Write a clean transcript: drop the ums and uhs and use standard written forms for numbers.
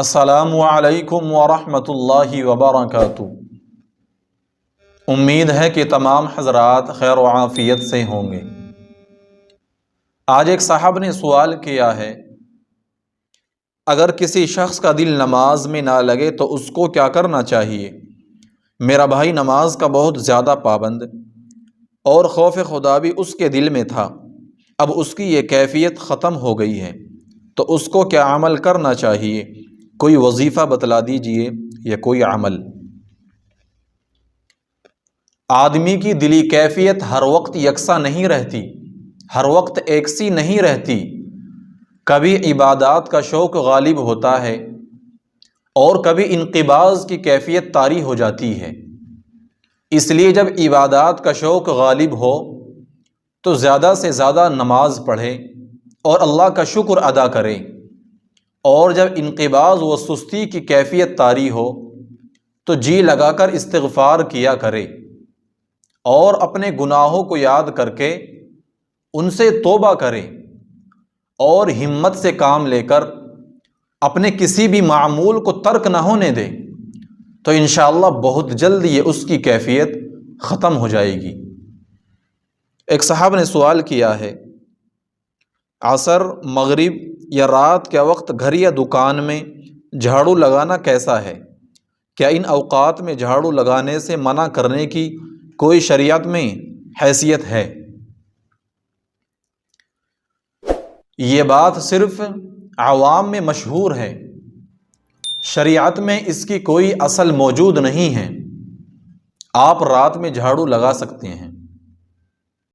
السلام علیکم ورحمۃ اللہ وبرکاتہ۔ امید ہے کہ تمام حضرات خیر و عافیت سے ہوں گے۔ آج ایک صاحب نے سوال کیا ہے، اگر کسی شخص کا دل نماز میں نہ لگے تو اس کو کیا کرنا چاہیے؟ میرا بھائی نماز کا بہت زیادہ پابند اور خوف خدا بھی اس کے دل میں تھا، اب اس کی یہ کیفیت ختم ہو گئی ہے، تو اس کو کیا عمل کرنا چاہیے؟ کوئی وظیفہ بتلا دیجئے یا کوئی عمل۔ آدمی کی دلی کیفیت ہر وقت یکساں نہیں رہتی، ہر وقت ایک سی نہیں رہتی۔ کبھی عبادات کا شوق غالب ہوتا ہے اور کبھی انقباض کی کیفیت طاری ہو جاتی ہے۔ اس لیے جب عبادات کا شوق غالب ہو تو زیادہ سے زیادہ نماز پڑھے اور اللہ کا شکر ادا کرے، اور جب انقباض و سستی کی کیفیت طاری ہو تو جی لگا کر استغفار کیا کرے اور اپنے گناہوں کو یاد کر کے ان سے توبہ کرے اور ہمت سے کام لے کر اپنے کسی بھی معمول کو ترک نہ ہونے دے، تو انشاءاللہ بہت جلد یہ اس کی کیفیت ختم ہو جائے گی۔ ایک صاحب نے سوال کیا ہے، عصر، مغرب یا رات کے وقت گھر یا دکان میں جھاڑو لگانا کیسا ہے؟ کیا ان اوقات میں جھاڑو لگانے سے منع کرنے کی کوئی شریعت میں حیثیت ہے؟ یہ بات صرف عوام میں مشہور ہے، شریعت میں اس کی کوئی اصل موجود نہیں ہے۔ آپ رات میں جھاڑو لگا سکتے ہیں،